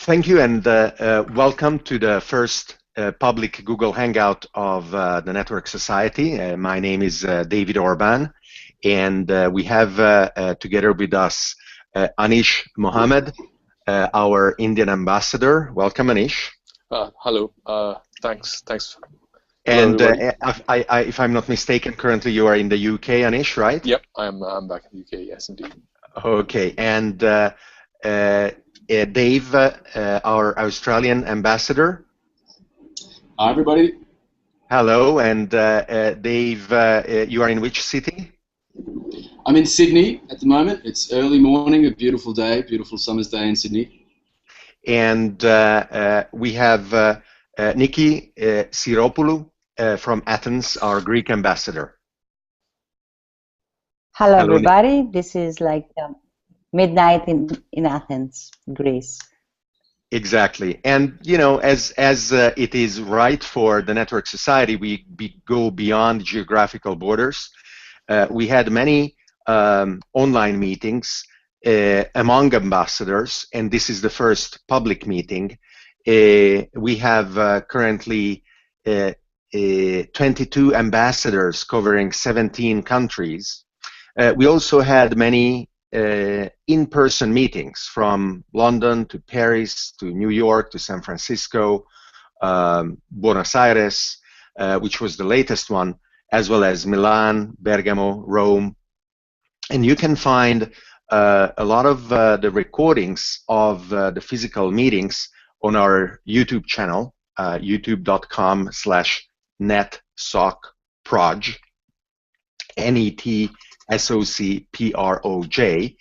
Thank you, and welcome to the first public Google Hangout of the Network Society. My name is David Orban, and we have together with us Anish Mohammed, our Indian ambassador. Welcome, Anish. Hello. Thanks. And if I'm not mistaken, currently you are in the UK, Anish, right? Yep, I'm back in the UK. Yes, indeed. Okay, and Dave, our Australian ambassador. Hi, everybody. Hello, and Dave, you are in which city? I'm in Sydney at the moment. It's early morning, a beautiful day, beautiful summer's day in Sydney. And we have Nikki Siropoulou from Athens, our Greek ambassador. Hello, everybody. This is like midnight in Athens, Greece. Exactly, and you know, as it is right for the Network Society, we go beyond geographical borders. We had many online meetings among ambassadors, and this is the first public meeting. We have currently 22 ambassadors covering 17 countries. We also had many in-person meetings from London to Paris to New York to San Francisco, Buenos Aires, which was the latest one, as well as Milan, Bergamo, Rome. And you can find a lot of the recordings of the physical meetings on our YouTube channel, youtube.com/netsocproj, NETSOCPROJ,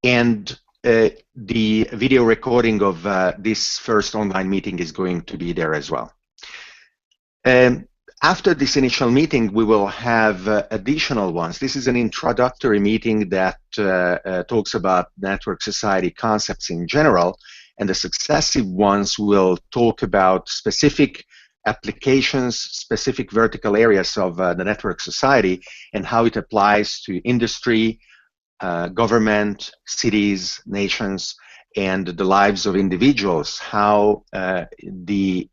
and the video recording of this first online meeting is going to be there as well. After this initial meeting, we will have additional ones. This is an introductory meeting that talks about network society concepts in general, and the successive ones will talk about specific applications, specific vertical areas of the network society and how it applies to industry, government, cities, nations, and the lives of individuals, how the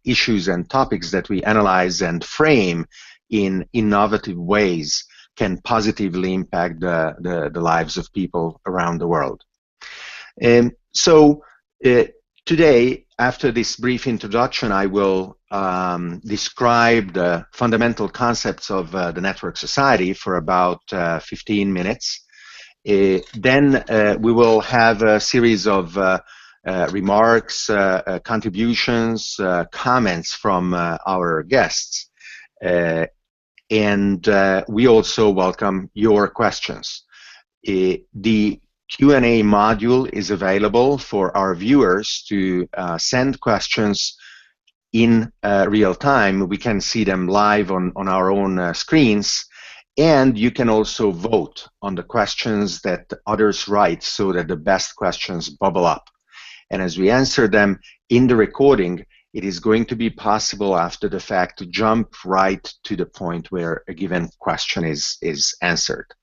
issues and topics that we analyze and frame in innovative ways can positively impact the lives of people around the world. So today, after this brief introduction, I will describe the fundamental concepts of the network society for about 15 minutes. Then we will have a series of remarks, contributions, comments from our guests. And we also welcome your questions. The Q&A module is available for our viewers to send questions in real time. We can see them live on our own screens, and you can also vote on the questions that others write so that the best questions bubble up. And as we answer them in the recording, it is going to be possible after the fact to jump right to the point where a given question is answered.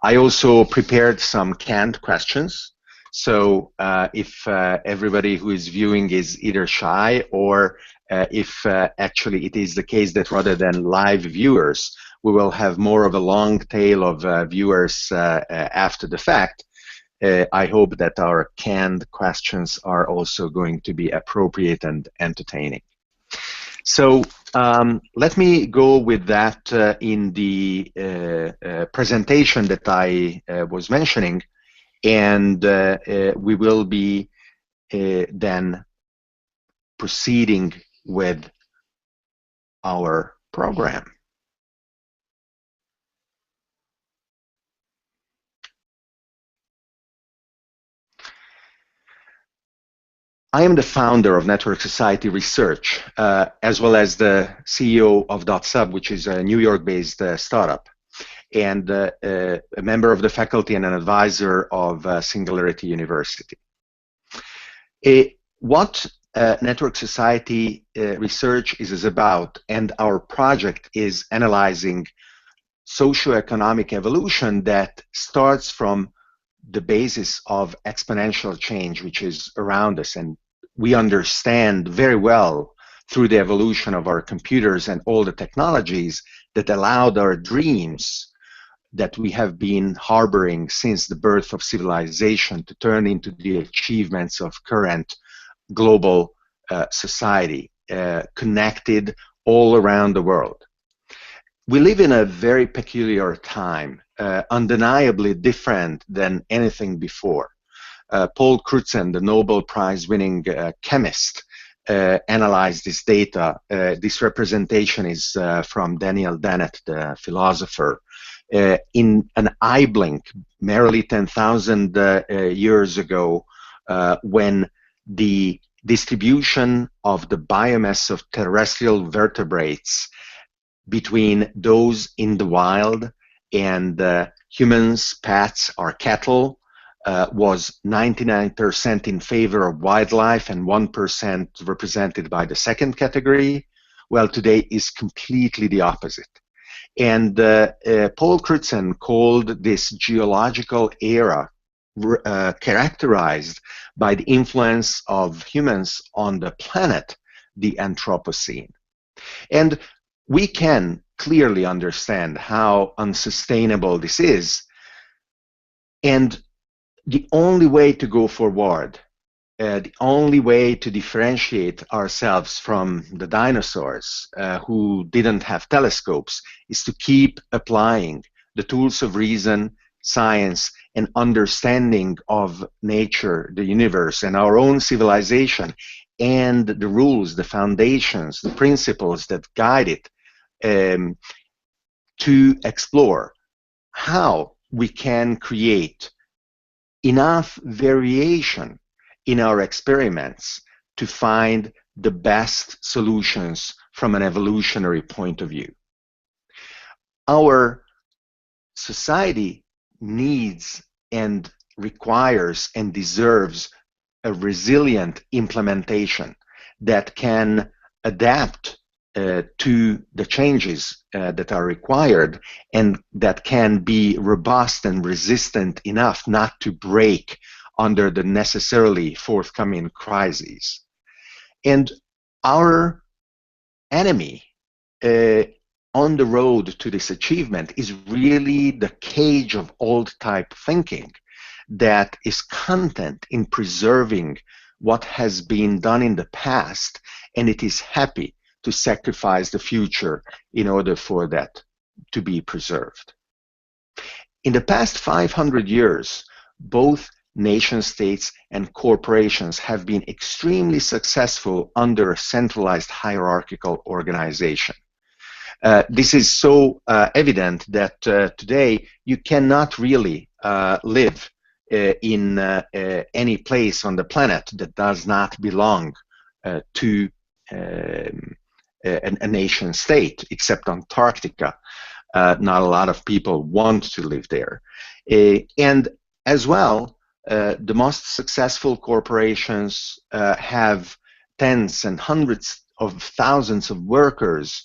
I also prepared some canned questions, so if everybody who is viewing is either shy or if actually it is the case that rather than live viewers, we will have more of a long tail of viewers after the fact, I hope that our canned questions are also going to be appropriate and entertaining. So let me go with that in the presentation that I was mentioning, and we will be then proceeding with our program. I am the founder of Network Society Research, as well as the CEO of .sub, which is a New York-based startup, and a member of the faculty and an advisor of Singularity University. What Network Society Research is about, and our project is analyzing socio-economic evolution that starts from the basis of exponential change which is around us, and we understand very well through the evolution of our computers and all the technologies that allowed our dreams that we have been harboring since the birth of civilization to turn into the achievements of current global society, connected all around the world. We live in a very peculiar time, undeniably different than anything before. Paul Crutzen, the Nobel Prize-winning chemist, analyzed this data. This representation is from Daniel Dennett, the philosopher. In an eye blink, merely 10,000 years ago, when the distribution of the biomass of terrestrial vertebrates between those in the wild and humans, pets, or cattle was 99% in favor of wildlife and 1% represented by the second category, well, today is completely the opposite. And Paul Crutzen called this geological era characterized by the influence of humans on the planet, the Anthropocene. And we can clearly understand how unsustainable this is, and the only way to go forward, the only way to differentiate ourselves from the dinosaurs who didn't have telescopes, is to keep applying the tools of reason, science, and understanding of nature, the universe, and our own civilization, and the rules, the foundations, the principles that guide it, to explore how we can create enough variation in our experiments to find the best solutions from an evolutionary point of view. Our society needs and requires and deserves a resilient implementation that can adapt to the changes that are required, and that can be robust and resistant enough not to break under the necessarily forthcoming crises. And our enemy on the road to this achievement is really the cage of old type thinking that is content in preserving what has been done in the past, and it is happy to sacrifice the future in order for that to be preserved. In the past 500 years, both nation states and corporations have been extremely successful under a centralized hierarchical organization. This is so evident that today you cannot really live in any place on the planet that does not belong to a nation state, except Antarctica. Not a lot of people want to live there. And as well, the most successful corporations have tens and hundreds of thousands of workers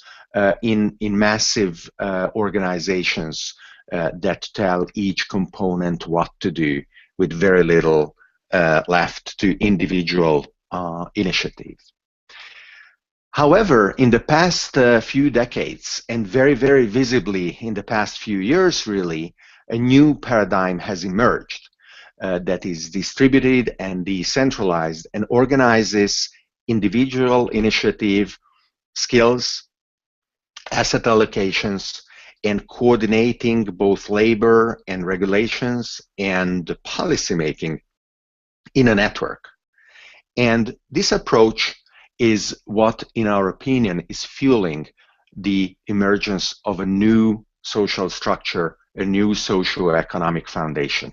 in massive organizations that tell each component what to do, with very little left to individual initiative. However, in the past few decades, and very, very visibly in the past few years really, a new paradigm has emerged that is distributed and decentralized and organizes individual initiative, skills, asset allocations, and coordinating both labor and regulations and policymaking in a network. And this approach is what, in our opinion, is fueling the emergence of a new social structure, a new socio-economic foundation.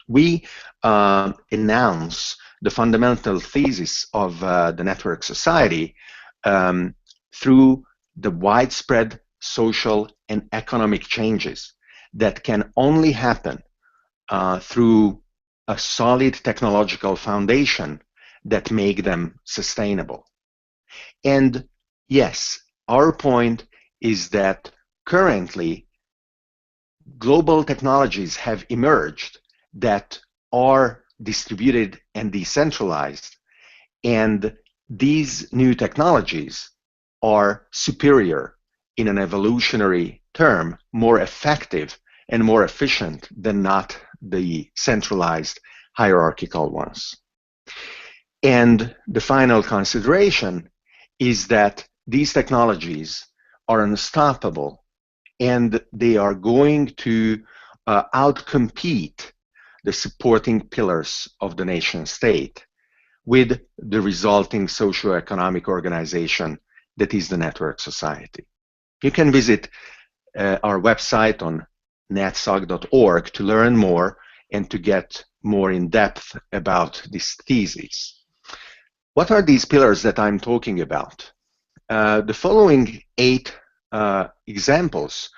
We announce the fundamental thesis of the network society through the widespread social and economic changes that can only happen through a solid technological foundation that make them sustainable. And yes, our point is that currently global technologies have emerged that are distributed and decentralized, and these new technologies are superior in an evolutionary term, more effective and more efficient than not the centralized hierarchical ones. And the final consideration is that these technologies are unstoppable, and they are going to outcompete the supporting pillars of the nation state with the resulting socio-economic organization that is the network society. You can visit our website on netsog.org to learn more and to get more in depth about this thesis. What are these pillars that I'm talking about? The following 8 examples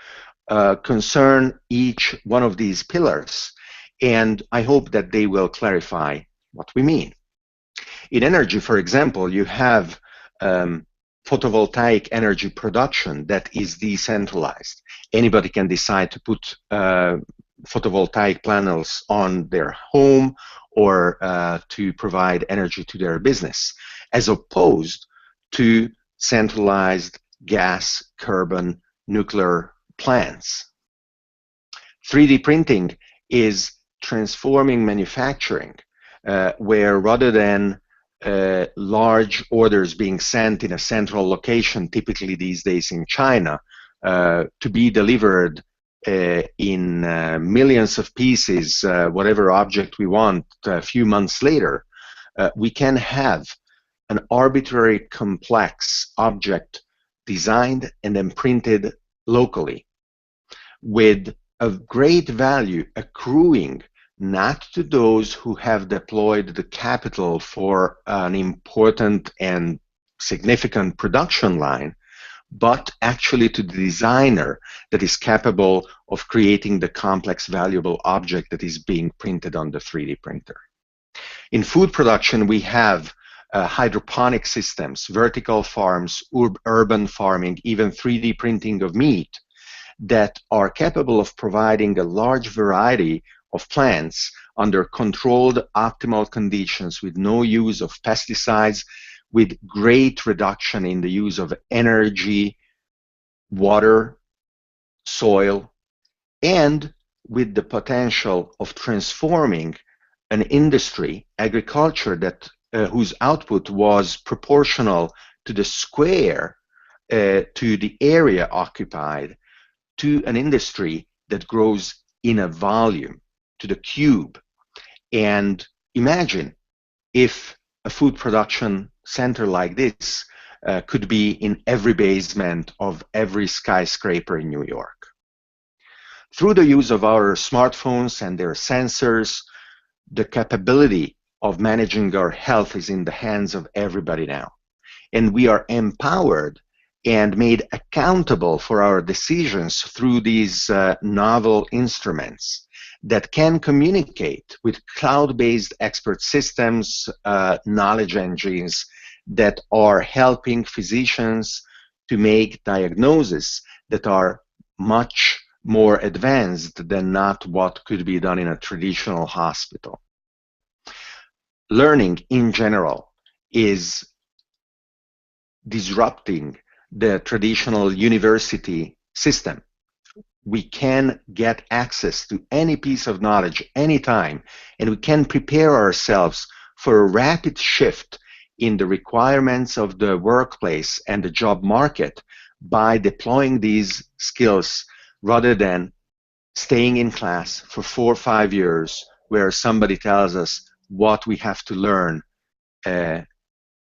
concern each one of these pillars, and I hope that they will clarify what we mean. In energy, for example, you have photovoltaic energy production that is decentralized. Anybody can decide to put photovoltaic panels on their home or to provide energy to their business, as opposed to centralized gas, carbon, nuclear plants. 3D printing is transforming manufacturing, where rather than large orders being sent in a central location, typically these days in China, to be delivered in millions of pieces, whatever object we want, a few months later, we can have an arbitrary complex object designed and then printed locally, with a great value accruing not to those who have deployed the capital for an important and significant production line, but actually to the designer that is capable of creating the complex, valuable object that is being printed on the 3D printer. In food production, we have hydroponic systems, vertical farms, urban farming, even 3D printing of meat that are capable of providing a large variety of plants under controlled, optimal conditions with no use of pesticides, with great reduction in the use of energy, water, soil, and with the potential of transforming an industry, agriculture, that whose output was proportional to the square, to the area occupied, to an industry that grows in a volume, to the cube. And imagine if a food production center like this could be in every basement of every skyscraper in New York. Through the use of our smartphones and their sensors, the capability of managing our health is in the hands of everybody now. And we are empowered and made accountable for our decisions through these novel instruments that can communicate with cloud-based expert systems, knowledge engines that are helping physicians to make diagnoses that are much more advanced than not what could be done in a traditional hospital. Learning in general is disrupting the traditional university system. We can get access to any piece of knowledge anytime, and we can prepare ourselves for a rapid shift in the requirements of the workplace and the job market by deploying these skills rather than staying in class for 4 or 5 years where somebody tells us what we have to learn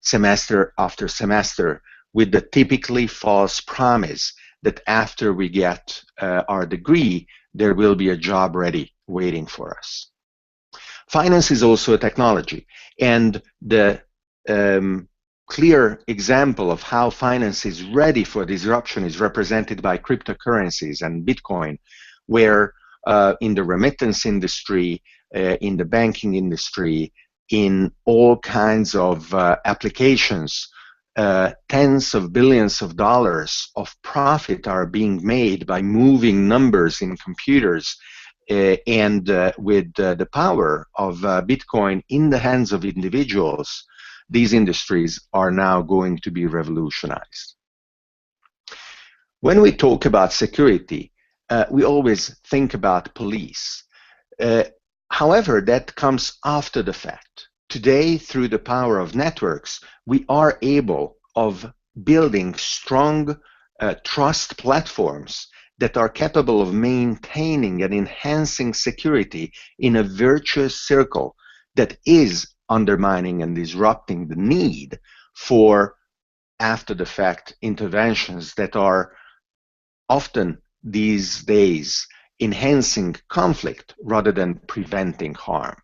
semester after semester, with the typically false promise that after we get our degree, there will be a job ready waiting for us. Finance is also a technology, and the clear example of how finance is ready for disruption is represented by cryptocurrencies and Bitcoin, where in the remittance industry, in the banking industry, in all kinds of applications, tens of billions of dollars of profit are being made by moving numbers in computers and with the power of Bitcoin in the hands of individuals, these industries are now going to be revolutionized. When we talk about security, we always think about police. However, that comes after the fact. Today, through the power of networks, we are able of building strong trust platforms that are capable of maintaining and enhancing security in a virtuous circle that is undermining and disrupting the need for after-the-fact interventions that are often these days enhancing conflict rather than preventing harm.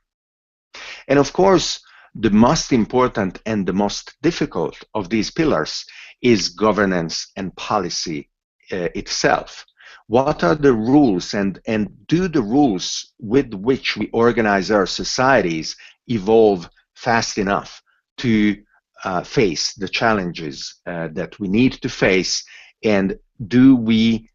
And of course, the most important and the most difficult of these pillars is governance and policy itself. What are the rules, and do the rules with which we organize our societies evolve fast enough to face the challenges that we need to face, and do we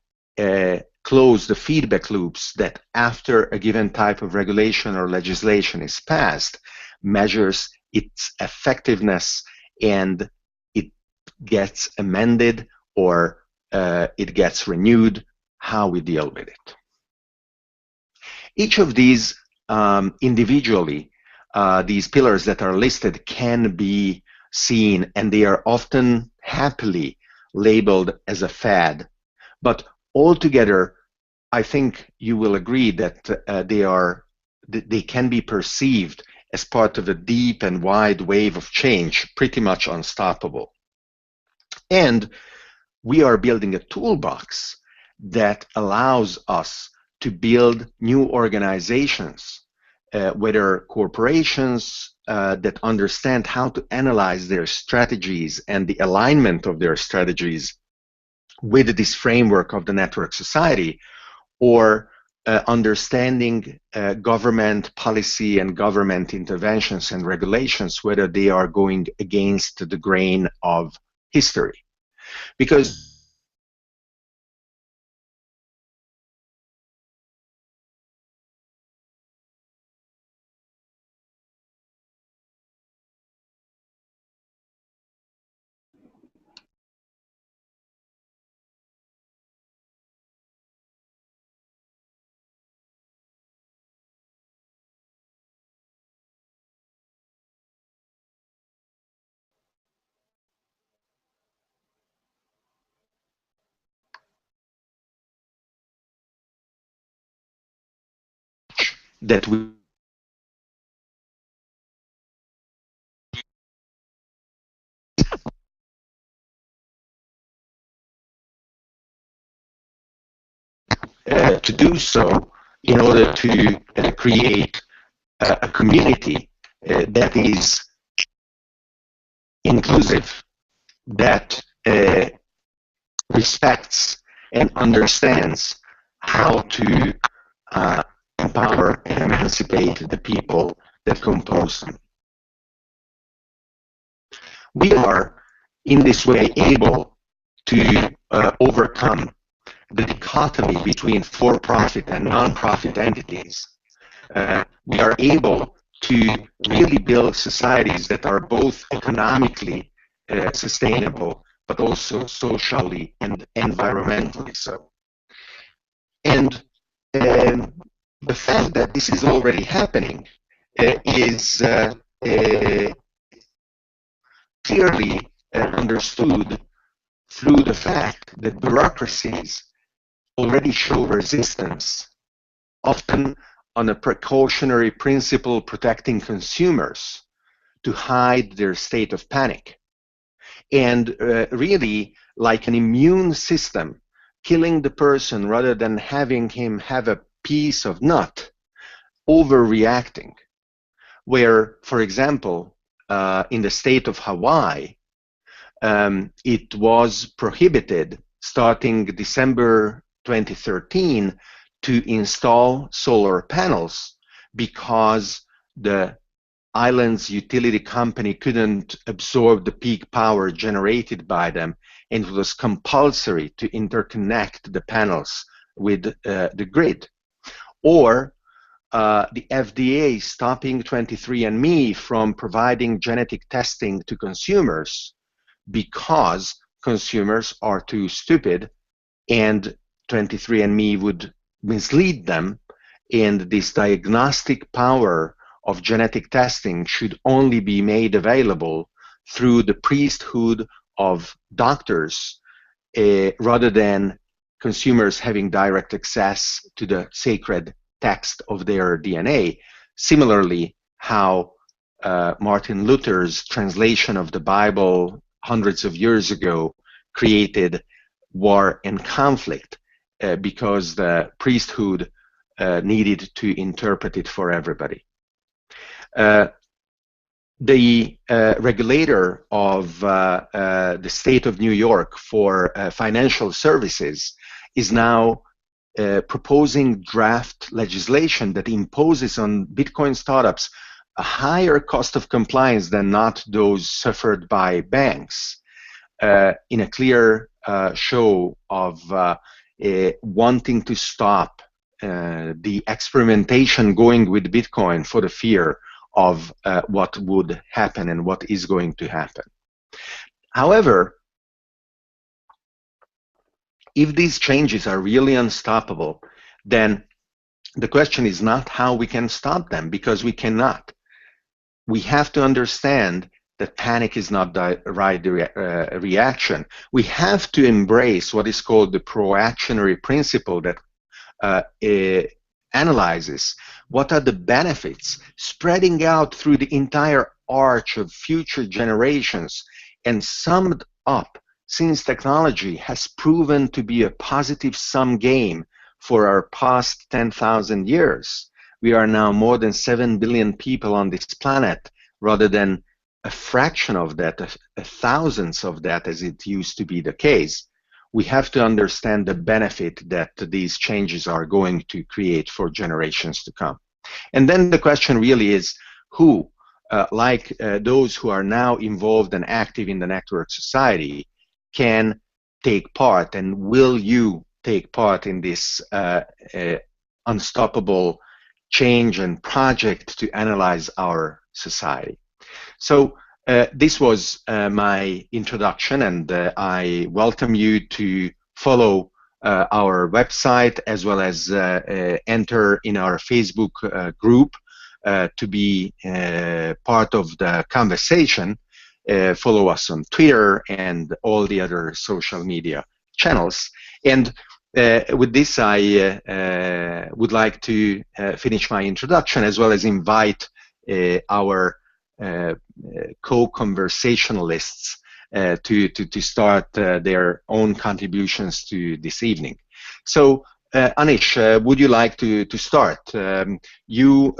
close the feedback loops that after a given type of regulation or legislation is passed measures its effectiveness and it gets amended or it gets renewed, how we deal with it. Each of these individually, these pillars that are listed can be seen, and they are often happily labeled as a fad, but altogether I think you will agree that they can be perceived as part of a deep and wide wave of change, pretty much unstoppable. And we are building a toolbox that allows us to build new organizations, whether corporations that understand how to analyze their strategies and the alignment of their strategies with this framework of the network society, or understanding government policy and government interventions and regulations, whether they are going against the grain of history. Because that we to do so in order to create a community that is inclusive, that respects and understands how to empower and emancipate the people that compose them. We are, in this way, able to overcome the dichotomy between for-profit and non-profit entities. We are able to really build societies that are both economically sustainable, but also socially and environmentally so. And the fact that this is already happening is clearly understood through the fact that bureaucracies already show resistance, often on a precautionary principle protecting consumers to hide their state of panic. And really, like an immune system, killing the person rather than having him have a piece of nut, overreacting. Where, for example, in the state of Hawaii, it was prohibited starting December 2013 to install solar panels because the island's utility company couldn't absorb the peak power generated by them, and it was compulsory to interconnect the panels with the grid. or the FDA stopping 23andMe from providing genetic testing to consumers because consumers are too stupid and 23andMe would mislead them, and this diagnostic power of genetic testing should only be made available through the priesthood of doctors rather than consumers having direct access to the sacred text of their DNA. Similarly, how Martin Luther's translation of the Bible hundreds of years ago created war and conflict because the priesthood needed to interpret it for everybody. The regulator of the state of New York for financial services is now proposing draft legislation that imposes on Bitcoin startups a higher cost of compliance than not those suffered by banks, in a clear show of wanting to stop the experimentation going with Bitcoin for the fear of what would happen and what is going to happen. However, if these changes are really unstoppable, then the question is not how we can stop them, because we cannot. We have to understand that panic is not the right reaction. We have to embrace what is called the proactionary principle that analyzes what are the benefits spreading out through the entire arch of future generations, and summed up, since technology has proven to be a positive sum game for our past 10,000 years. We are now more than 7 billion people on this planet, rather than a fraction of that, a thousandth of that, as it used to be the case. We have to understand the benefit that these changes are going to create for generations to come. And then the question really is who, like those who are now involved and active in the network society, can take part, and will you take part in this unstoppable change and project to analyze our society? So this was my introduction, and I welcome you to follow our website as well as enter in our Facebook group to be part of the conversation. Follow us on Twitter and all the other social media channels. And with this, I would like to finish my introduction, as well as invite our co-conversationalists to start their own contributions to this evening. So, Anish, would you like to start? You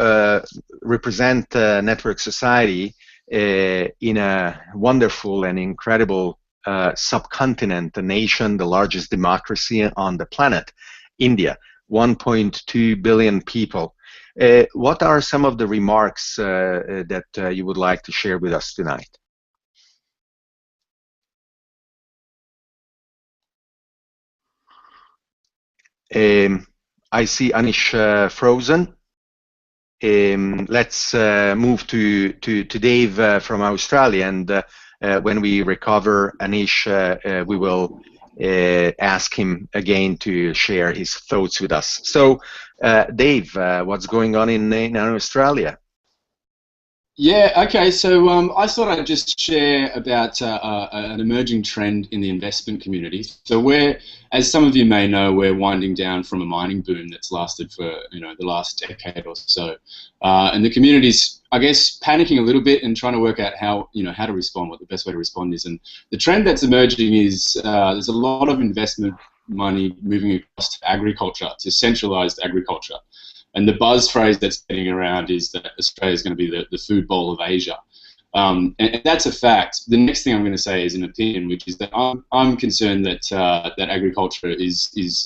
represent Network Society in a wonderful and incredible subcontinent, a nation, the largest democracy on the planet, India, 1.2 billion people. What are some of the remarks that you would like to share with us tonight? I see Anish frozen. Let's move to Dave from Australia, and when we recover Anish, we will ask him again to share his thoughts with us. So, Dave, what's going on in Australia? Yeah, okay, so I thought I'd just share about an emerging trend in the investment community. So as some of you may know, we're winding down from a mining boom that's lasted for the last decade or so. And the community's, I guess, panicking a little bit and trying to work out how to respond, what the best way to respond is. And the trend that's emerging is there's a lot of investment money moving across to agriculture, to centralized agriculture. And the buzz phrase that's getting around is that Australia is going to be the food bowl of Asia. And that's a fact. The next thing I'm going to say is an opinion, which is that I'm concerned that that agriculture is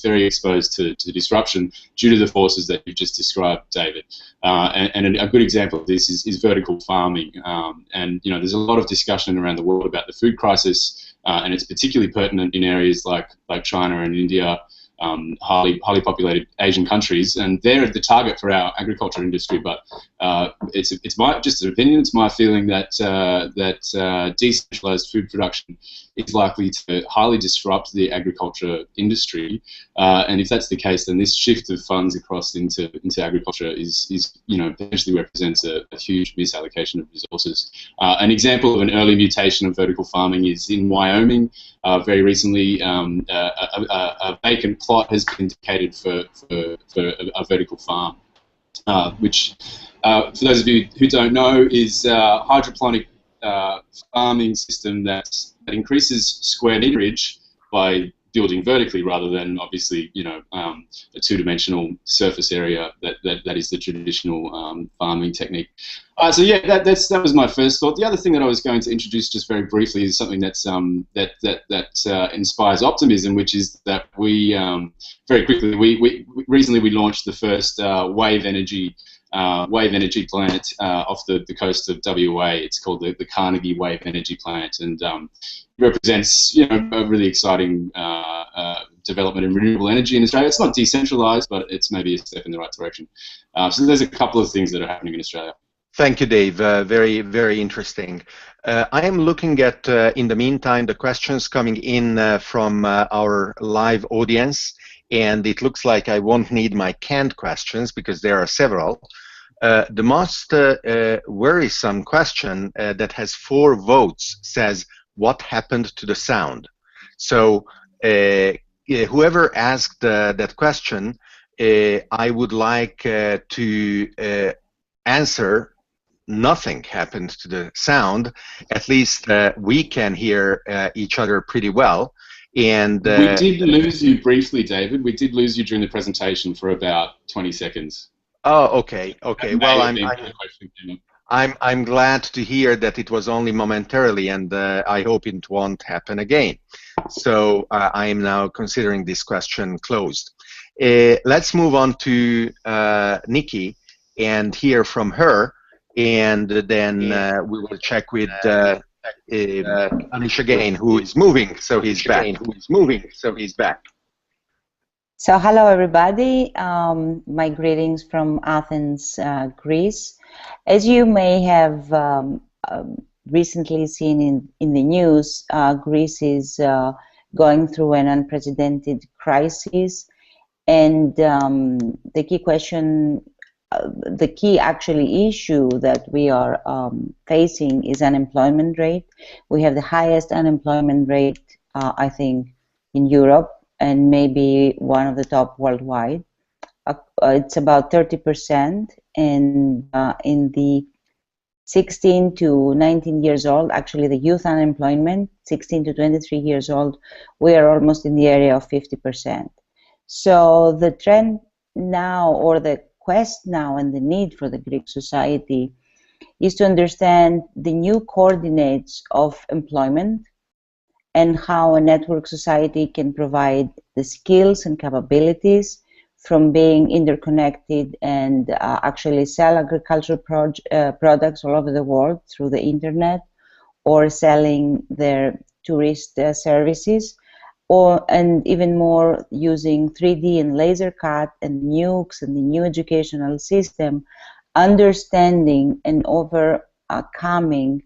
very exposed to disruption due to the forces that you've just described, David. And a good example of this is vertical farming. And there's a lot of discussion around the world about the food crisis, and it's particularly pertinent in areas like China and India. highly populated Asian countries, and they're the target for our agriculture industry. But it's my just an opinion. It's my feeling that decentralized food production is likely to highly disrupt the agriculture industry, and if that's the case, then this shift of funds across into agriculture is potentially represents a huge misallocation of resources. An example of an early mutation of vertical farming is in Wyoming. Very recently, a vacant plot has been indicated for a vertical farm, which, for those of you who don't know, is a hydroponic farming system that increases square meterage by building vertically rather than obviously a two-dimensional surface area that is the traditional farming technique. So yeah, that was my first thought. The other thing that I was going to introduce just very briefly is something that's that inspires optimism, which is that we very quickly we recently launched the first wave energy plant off the coast of WA. It's called the Carnegie Wave Energy Plant, and represents a really exciting development in renewable energy in Australia. It's not decentralized, but it's maybe a step in the right direction. So there's a couple of things that are happening in Australia. Thank you, Dave. Very, very interesting. I am looking at, in the meantime, the questions coming in from our live audience, and it looks like I won't need my canned questions because there are several. The most worrisome question that has 4 votes says, what happened to the sound? So whoever asked that question, I would like to answer, nothing happened to the sound. At least we can hear each other pretty well. And we did lose you briefly, David. We did lose you during the presentation for about 20 seconds. Oh, okay, okay. Well, I'm glad to hear that it was only momentarily, and I hope it won't happen again. So I am now considering this question closed. Let's move on to Nikki and hear from her, and then we will check with Anish again, who is moving, so he's back. So hello everybody, my greetings from Athens, Greece. As you may have recently seen in the news, Greece is going through an unprecedented crisis, and the key question, the key actually issue that we are facing is unemployment rate. We have the highest unemployment rate, I think, in Europe, and maybe one of the top worldwide. It's about 30%, and in the 16 to 19 years old, actually the youth unemployment, 16 to 23 years old, we are almost in the area of 50%. So the trend now, or the quest now, and the need for the Greek society is to understand the new coordinates of employment and how a network society can provide the skills and capabilities from being interconnected and actually sell agricultural products all over the world through the internet, or selling their tourist services, and even more using 3D and laser cut and nukes and the new educational system, understanding and overcoming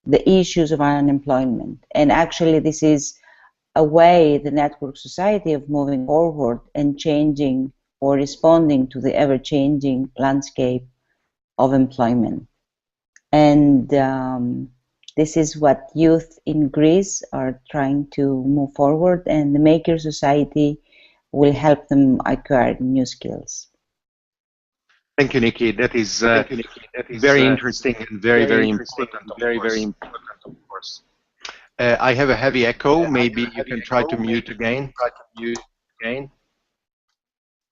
the issues of unemployment. And actually this is a way, the network society, of moving forward and changing or responding to the ever-changing landscape of employment. And this is what youth in Greece are trying to move forward, and the Maker Society will help them acquire new skills. Thank you, Nikki. That is very interesting and very, very important. Very important, of course. I have a heavy echo. Maybe you can try to mute again.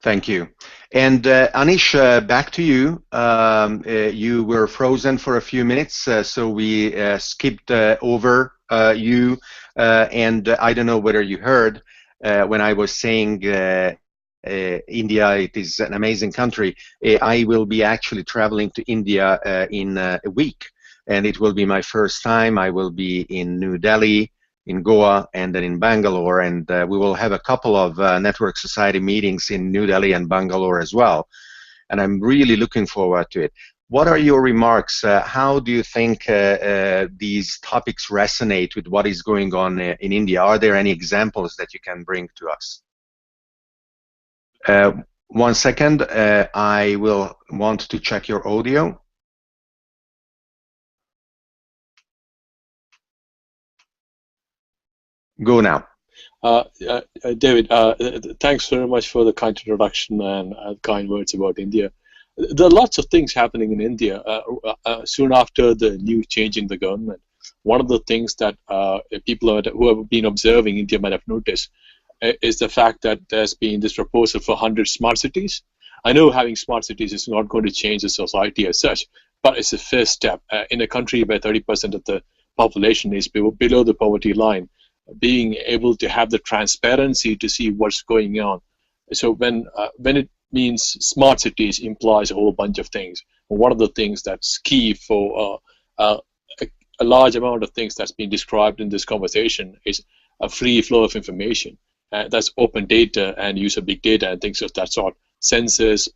Thank you. And Anish, back to you. You were frozen for a few minutes, so we skipped over you. And I don't know whether you heard when I was saying India, it is an amazing country. I will be actually traveling to India in a week, and it will be my first time. I will be in New Delhi in Goa and then in Bangalore, and we will have a couple of Network Society meetings in New Delhi and Bangalore as well. And I'm really looking forward to it. What are your remarks? How do you think these topics resonate with what is going on in India? Are there any examples that you can bring to us? 1 second, I will want to check your audio. Go now. David, thanks very much for the kind introduction and kind words about India. There are lots of things happening in India soon after the new change in the government. One of the things that people who have been observing India might have noticed is the fact that there's been this proposal for 100 smart cities. I know having smart cities is not going to change the society as such, but it's a first step. In a country where 30% of the population is below the poverty line, being able to have the transparency to see what's going on. So when it means smart cities implies a whole bunch of things. One of the things that's key for a large amount of things that's been described in this conversation is a free flow of information. That's open data and use of big data and things of that sort. Census,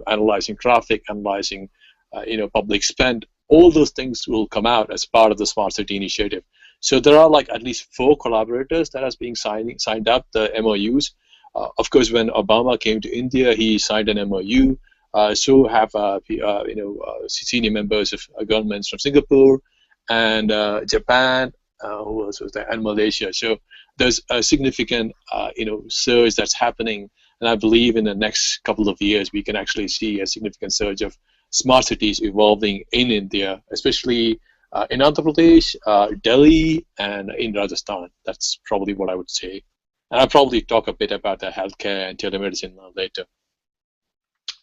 analyzing traffic, analyzing, public spend. All those things will come out as part of the Smart City initiative. So there are like at least 4 collaborators that has been signed up the MOUs. Of course, when Obama came to India, he signed an MOU. So have senior members of governments from Singapore and Japan, who else was there, and Malaysia. So there's a significant surge that's happening, and I believe in the next couple of years we can actually see a significant surge of smart cities evolving in India, especially in Andhra Pradesh, Delhi, and in Rajasthan. That's probably what I would say. And I'll probably talk a bit about the healthcare and telemedicine later.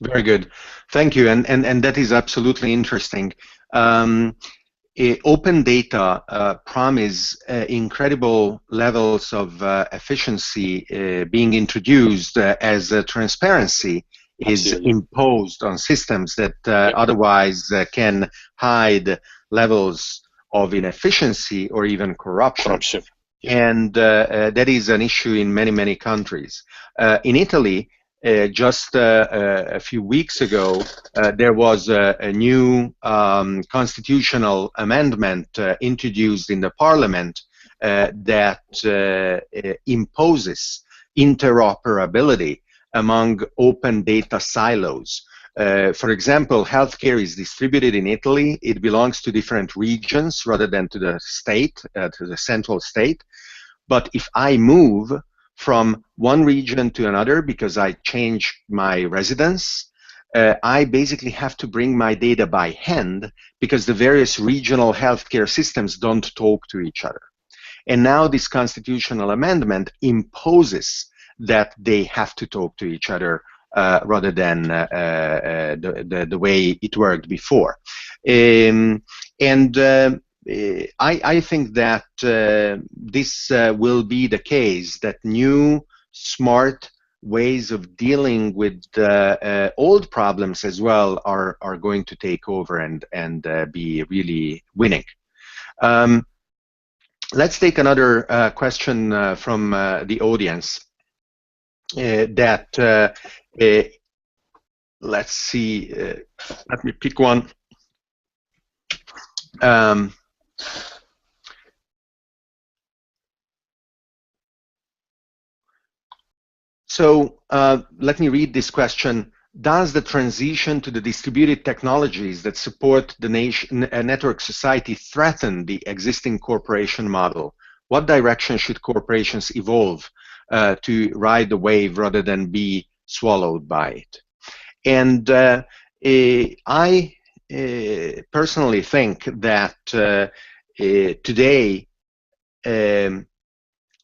Very good. Thank you. And that is absolutely interesting. Open data promise incredible levels of efficiency being introduced as transparency is imposed on systems that otherwise can hide levels of inefficiency or even corruption. And that is an issue in many, many countries. In Italy, just a few weeks ago, there was a new constitutional amendment introduced in the parliament that imposes interoperability among open data silos. For example, healthcare is distributed in Italy. It belongs to different regions rather than to the state, to the central state. But if I move from one region to another because I change my residence, I basically have to bring my data by hand because the various regional healthcare systems don't talk to each other. And now this constitutional amendment imposes that they have to talk to each other rather than the way it worked before. I think that this will be the case, that new smart ways of dealing with old problems as well are going to take over and be really winning. Let's take another question from the audience. Let's see, let me pick one. So let me read this question. Does the transition to the distributed technologies that support the network society threaten the existing corporation model? What direction should corporations evolve to ride the wave rather than be swallowed by it? And I personally think that today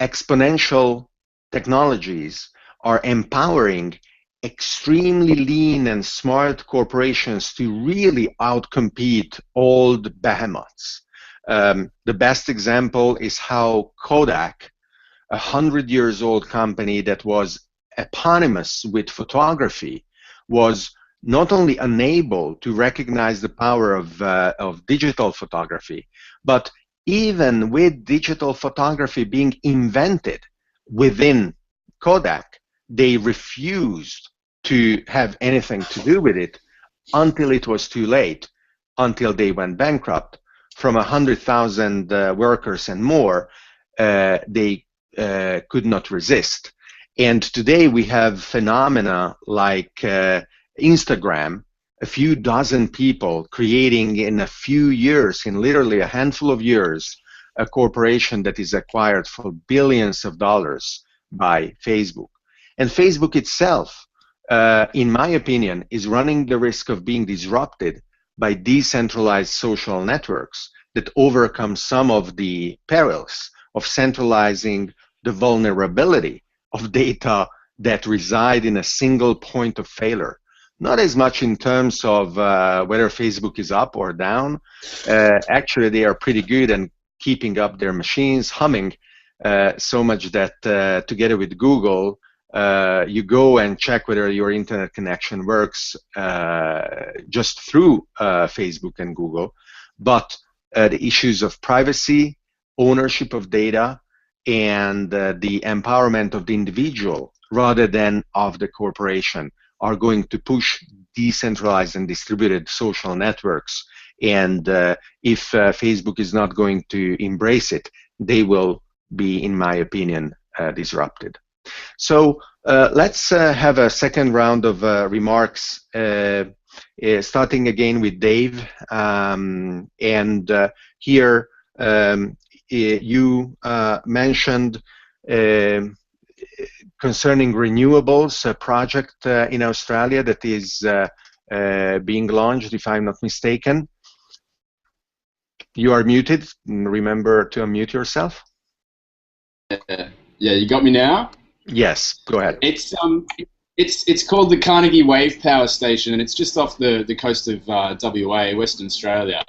exponential technologies are empowering extremely lean and smart corporations to really outcompete old behemoths. The best example is how Kodak, a 100-year-old company that was eponymous with photography, was not only unable to recognize the power of digital photography, but even with digital photography being invented within Kodak, they refused to have anything to do with it until it was too late, until they went bankrupt. From 100,000 workers and more, they could not resist. And today we have phenomena like Instagram, a few dozen people creating in a few years, in literally a handful of years, a corporation that is acquired for billions of dollars by Facebook. And Facebook itself, in my opinion, is running the risk of being disrupted by decentralized social networks that overcome some of the perils of centralizing the vulnerability of data that reside in a single point of failure. Not as much in terms of whether Facebook is up or down. Actually, they are pretty good and keeping up their machines humming, so much that together with Google, you go and check whether your internet connection works just through Facebook and Google. But the issues of privacy, ownership of data, and the empowerment of the individual rather than of the corporation are going to push decentralized and distributed social networks. And if Facebook is not going to embrace it, they will be, in my opinion, disrupted. So let's have a second round of remarks, starting again with Dave. Here you mentioned concerning renewables, a project in Australia that is being launched, if I'm not mistaken. You are muted. Remember to unmute yourself. Yeah, you got me now? Yes, go ahead. It's called the Carnegie Wave Power Station, and it's just off the coast of WA, Western Australia.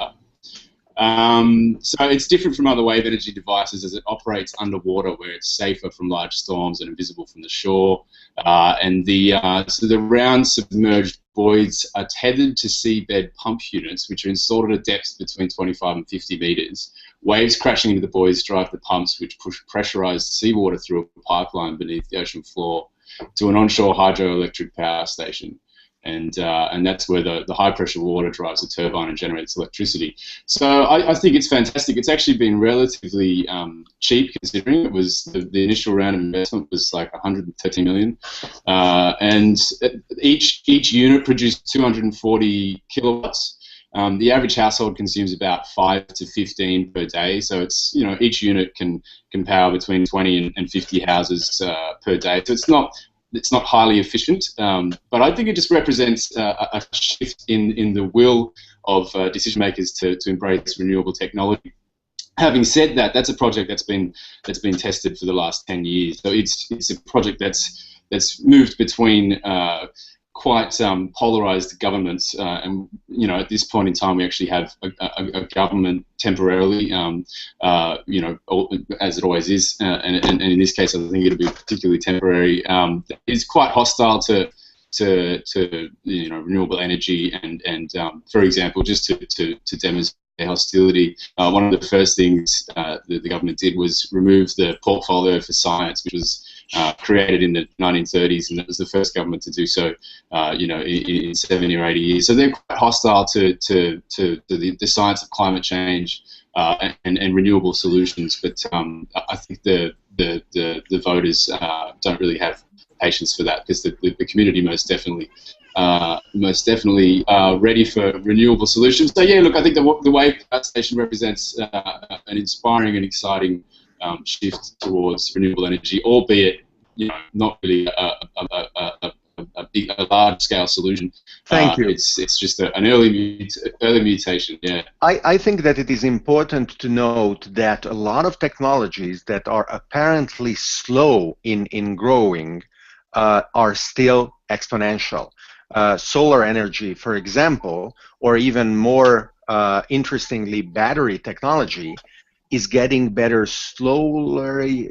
So it's different from other wave energy devices as it operates underwater, where it's safer from large storms and invisible from the shore. So the round submerged buoys are tethered to seabed pump units, which are installed at a depth between 25 and 50 meters. Waves crashing into the buoys drive the pumps, which push pressurized seawater through a pipeline beneath the ocean floor to an onshore hydroelectric power station. And that's where the high pressure water drives the turbine and generates electricity. So I think it's fantastic. It's actually been relatively cheap, considering it was the initial round of investment was like 130 million, and each unit produced 240 kilowatts. The average household consumes about 5 to 15 per day, so it's, you know, each unit can power between 20 and 50 houses per day. So it's not highly efficient, but I think it just represents a shift in the will of decision makers to embrace renewable technology. Having said that, that's a project that's been tested for the last 10 years. So it's a project that's moved between quite polarized governments, and, you know, at this point in time we actually have a government temporarily, you know, as it always is, and in this case I think it'll be particularly temporary. It's quite hostile to you know, renewable energy, and for example, just to demonstrate hostility, one of the first things that the government did was remove the portfolio for science, which was created in the 1930s, and that was the first government to do so, you know, in 70 or 80 years. So they're quite hostile to the science of climate change and renewable solutions. But I think the voters don't really have patience for that, because the community most definitely ready for renewable solutions. So yeah, look, I think the Wave Power Station represents an inspiring and exciting shift towards renewable energy, albeit, you know, not really a large-scale solution. Thank you. It's just an early mutation. Yeah. I think that it is important to note that a lot of technologies that are apparently slow in growing are still exponential. Solar energy, for example, or even more interestingly, battery technology is getting better slowly,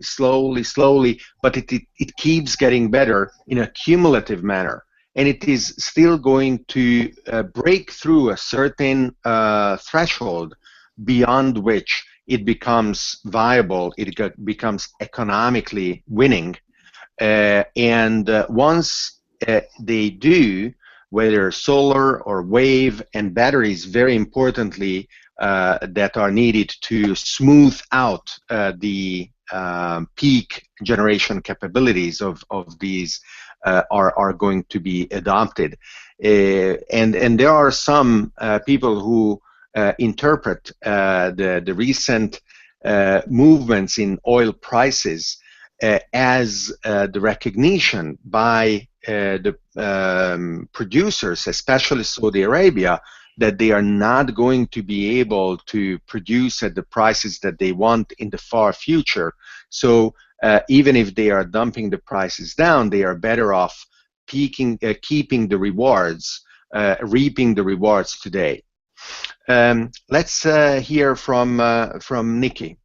but it keeps getting better in a cumulative manner. And it is still going to break through a certain threshold beyond which it becomes viable, becomes economically winning. And once they do, whether solar or wave and batteries, very importantly, that are needed to smooth out the peak generation capabilities of these are going to be adopted. And there are some people who interpret the recent movements in oil prices as the recognition by the producers, especially Saudi Arabia, that they are not going to be able to produce at the prices that they want in the far future. So even if they are dumping the prices down, they are better off keeping the rewards, reaping the rewards today. Let's hear from Nikki.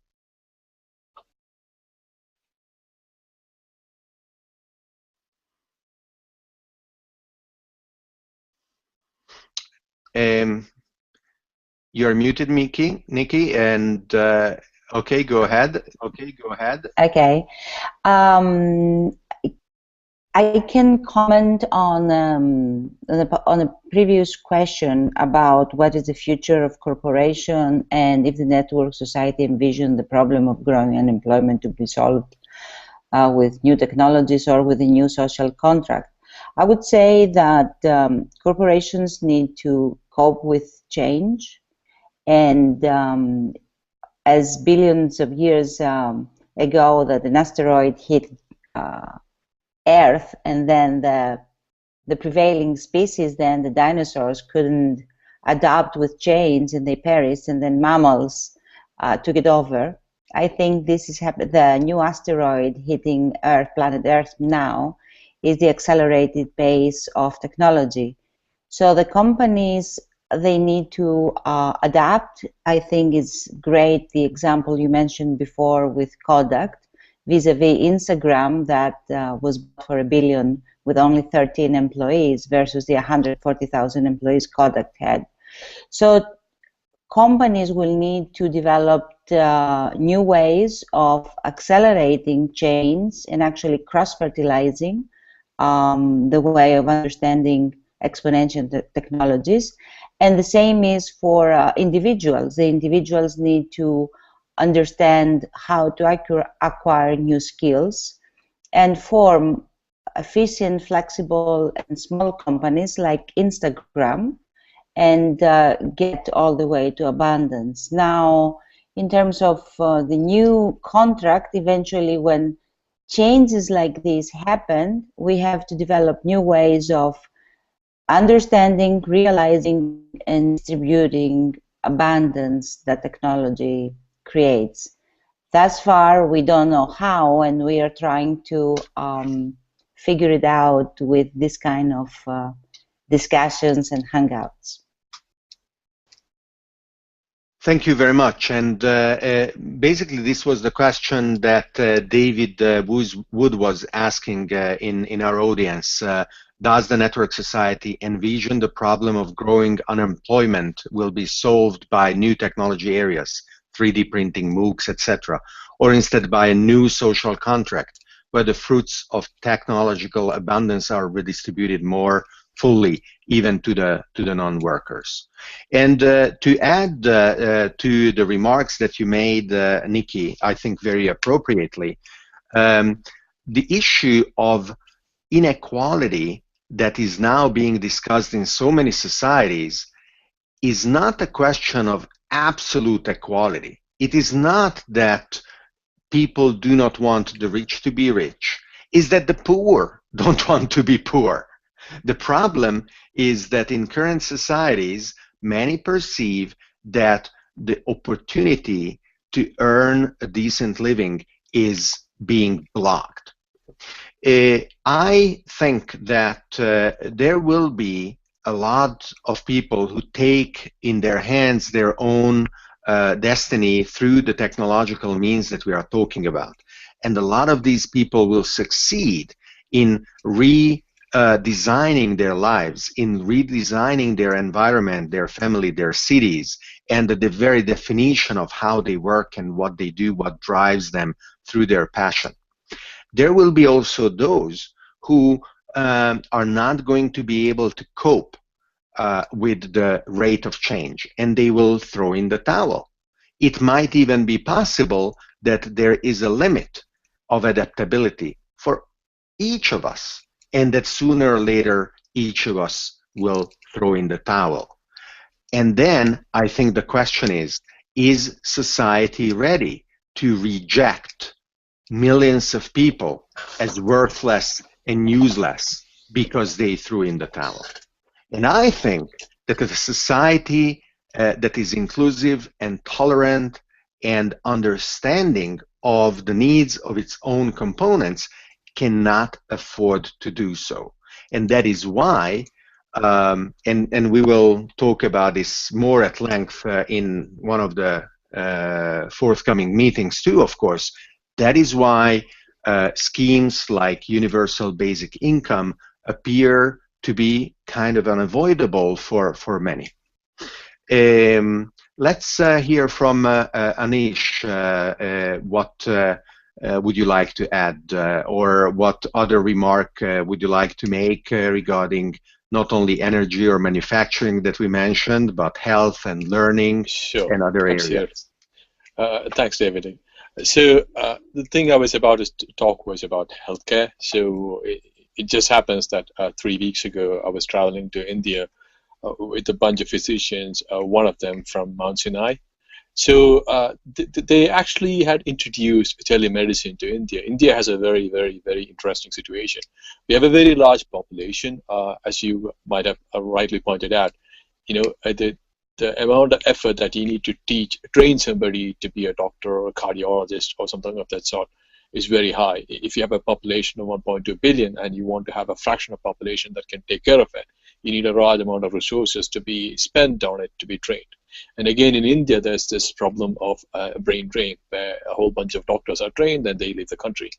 You're muted, Nikki, and okay, go ahead. Okay. I can comment on a previous question about what is the future of corporation and if the network society envisioned the problem of growing unemployment to be solved with new technologies or with a new social contract. I would say that corporations need to cope with change, and as billions of years ago that an asteroid hit Earth, and then the prevailing species, then the dinosaurs, couldn't adapt with change and they perished, and then mammals took it over. I think this is the new asteroid hitting Earth, planet Earth now, is the accelerated pace of technology. So the companies, they need to adapt. I think it's great the example you mentioned before with Kodak vis-a-vis Instagram that was bought for $1 billion with only 13 employees versus the 140,000 employees Kodak had. So companies will need to develop new ways of accelerating change and actually cross-fertilizing the way of understanding exponential technologies. And the same is for individuals. The individuals need to understand how to acquire new skills and form efficient, flexible, and small companies like Instagram and get all the way to abundance. Now, in terms of the new contract, eventually when changes like this happen, we have to develop new ways of understanding, realizing, and distributing abundance that technology creates. Thus far, we don't know how, and we are trying to figure it out with this kind of discussions and hangouts. Thank you very much. And basically, this was the question that David Wood was asking in our audience. Does the network society envision the problem of growing unemployment will be solved by new technology areas, 3D printing, MOOCs, etc., or instead by a new social contract where the fruits of technological abundance are redistributed more fully, even to the non-workers? And to add to the remarks that you made, Nikki, I think very appropriately, the issue of inequality that is now being discussed in so many societies is not a question of absolute equality. It is not that people do not want the rich to be rich. It's that the poor don't want to be poor. The problem is that in current societies, many perceive that the opportunity to earn a decent living is being blocked. I think that there will be a lot of people who take in their hands their own destiny through the technological means that we are talking about. And a lot of these people will succeed in designing their lives, in redesigning their environment, their family, their cities, and the very definition of how they work and what they do, what drives them through their passion. There will be also those who are not going to be able to cope with the rate of change, and they will throw in the towel. It might even be possible that there is a limit of adaptability for each of us, and that sooner or later each of us will throw in the towel. And then I think the question is society ready to reject millions of people as worthless and useless because they threw in the towel? And I think that a society that is inclusive and tolerant and understanding of the needs of its own components cannot afford to do so. And that is why, and we will talk about this more at length in one of the forthcoming meetings too, of course, that is why schemes like universal basic income appear to be kind of unavoidable for many. Let's hear from Anish. What would you like to add, or what other remark would you like to make regarding not only energy or manufacturing that we mentioned, but health and learning and other areas? Thanks, David. So the thing I was about to talk was about healthcare. So it just happens that 3 weeks ago I was traveling to India with a bunch of physicians, one of them from Mount Sinai. So they actually had introduced telemedicine to India. India has a very, very, very interesting situation. We have a very large population, as you might have rightly pointed out. You know, the amount of effort that you need to train somebody to be a doctor or a cardiologist or something of that sort is very high. If you have a population of 1.2 billion and you want to have a fraction of population that can take care of it, you need a large amount of resources to be spent on it to be trained. And again, in India, there's this problem of brain drain, where a whole bunch of doctors are trained and they leave the country.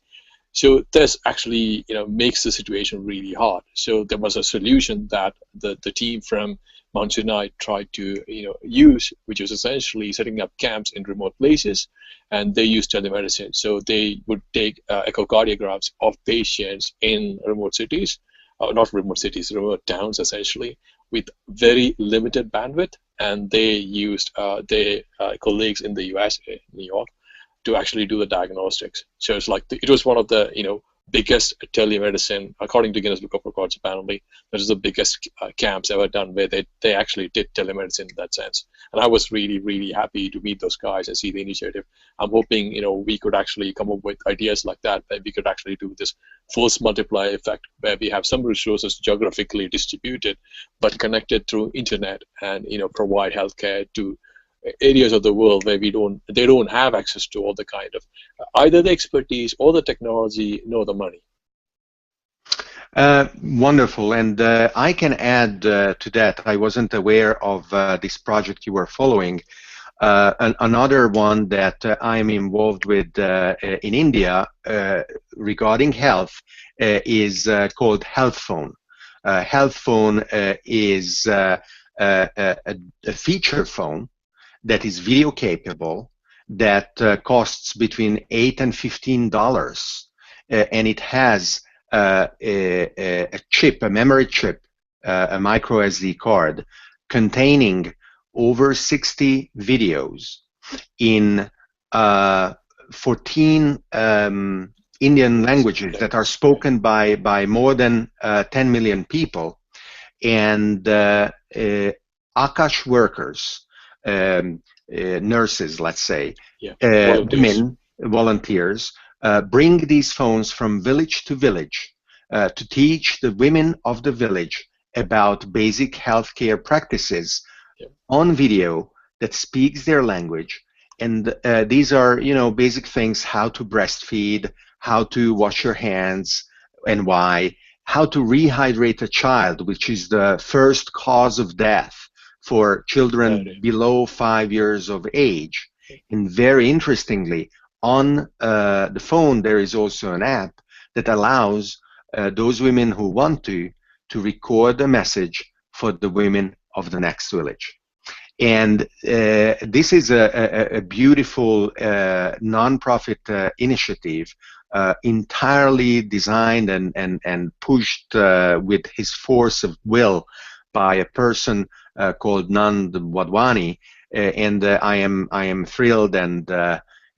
So this actually, makes the situation really hard. So there was a solution that the team from Mount Sinai tried to use, which was essentially setting up camps in remote places, and they used telemedicine. So they would take echocardiographs of patients in remote cities, not remote cities, remote towns essentially, with very limited bandwidth, and they used their colleagues in the US, in New York, to actually do the diagnostics. So it's like it was one of the biggest telemedicine, according to Guinness Book of Records. Apparently, this is the biggest camps ever done where they actually did telemedicine in that sense. And I was really, really happy to meet those guys and see the initiative. I'm hoping we could actually come up with ideas like that, where we could actually do this force multiplier effect, where we have some resources geographically distributed but connected through internet, and provide healthcare to areas of the world where they don't have access to all the kind of either the expertise or the technology nor the money. Wonderful, and I can add to that. I wasn't aware of this project you were following. Another one that I'm involved with in India regarding health is called Health Phone. Health Phone is a feature phone that is video capable, that costs between $8 and $15, and it has a chip, a memory chip, a micro SD card containing over 60 videos in 14 Indian languages that are spoken by more than 10 million people, and Akash workers, nurses, let's say, women, volunteers, bring these phones from village to village to teach the women of the village about basic healthcare practices on video that speaks their language. And these are, basic things: how to breastfeed, how to wash your hands and why, how to rehydrate a child, which is the first cause of death for children below 5 years of age. And very interestingly, on the phone there is also an app that allows those women who want to record a message for the women of the next village. And this is a beautiful non-profit initiative, entirely designed and pushed with his force of will by a person called Nand Wadhwani, and I am thrilled and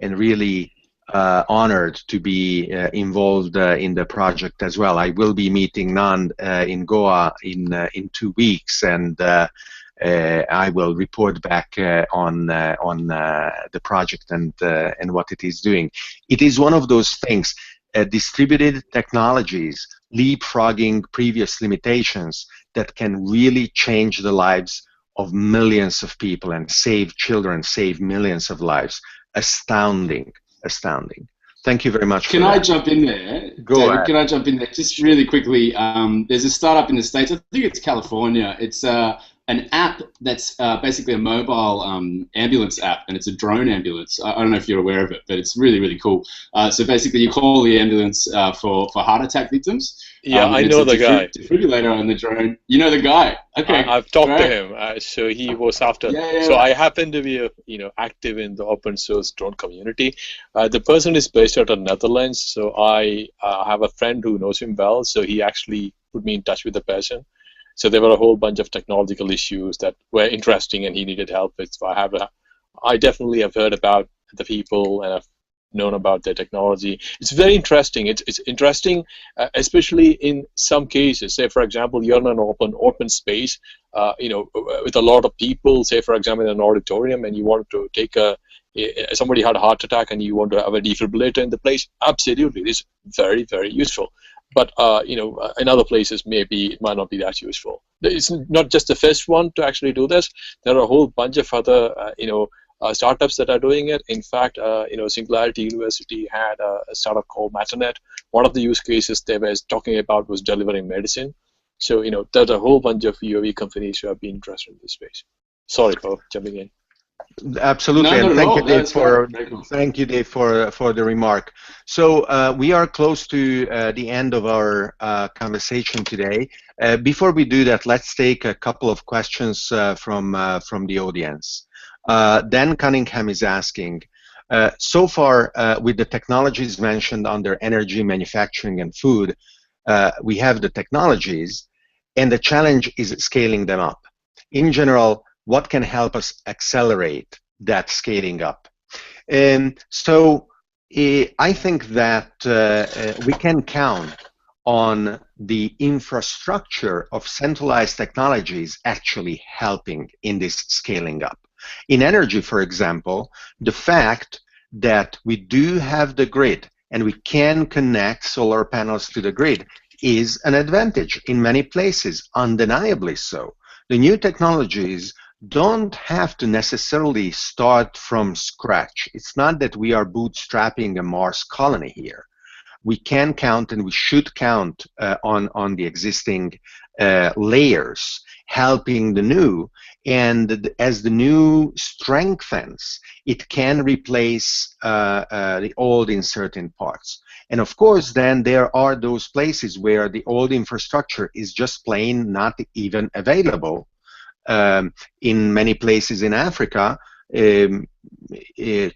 really honored to be involved in the project as well. I will be meeting Nand in Goa in 2 weeks, and I will report back on the project and what it is doing. It is one of those things, distributed technologies, leapfrogging previous limitations, that can really change the lives of millions of people and save children, save millions of lives. Astounding, astounding. Thank you very much. Can I jump in there? Go ahead. Can I jump in there? Just really quickly, there's a startup in the States, I think it's California. It's an app that's basically a mobile ambulance app, and it's a drone ambulance. I don't know if you're aware of it, but it's really, really cool. So basically, you call the ambulance for heart attack victims. Yeah, I know the guy. Defibrillator on the drone. You know the guy. Okay. I've talked to him. So he was after. So I happen to be active in the open source drone community. The person is based out of Netherlands. So I have a friend who knows him well. So he actually put me in touch with the person. So there were a whole bunch of technological issues that were interesting, and he needed help with. So I definitely have heard about the people, and I've known about their technology. It's very interesting. It's interesting, especially in some cases. Say, for example, you're in an open space, with a lot of people. Say, for example, in an auditorium, and you want to take somebody had a heart attack, and you want to have a defibrillator in the place. Absolutely, it's very, very useful. But in other places, maybe it might not be that useful. It's not just the first one to actually do this. There are a whole bunch of other, startups that are doing it. In fact, Singularity University had a startup called Matternet. One of the use cases they were talking about was delivering medicine. So, there's a whole bunch of UAV companies who have been interested in this space. Sorry for jumping in. Absolutely, and thank you, Dave, for the remark. So we are close to the end of our conversation today. Before we do that, let's take a couple of questions from the audience. Dan Cunningham is asking, so far with the technologies mentioned under energy, manufacturing, and food, we have the technologies, and the challenge is scaling them up. In general, what can help us accelerate that scaling up? So I think that we can count on the infrastructure of centralized technologies actually helping in this scaling up. In energy, for example, the fact that we do have the grid and we can connect solar panels to the grid is an advantage in many places, undeniably so. The new technologies don't have to necessarily start from scratch. It's not that we are bootstrapping a Mars colony here. We can count, and we should count on the existing layers helping the new, and as the new strengthens, it can replace the old in certain parts. And of course, then there are those places where the old infrastructure is just plain not even available. In many places in Africa,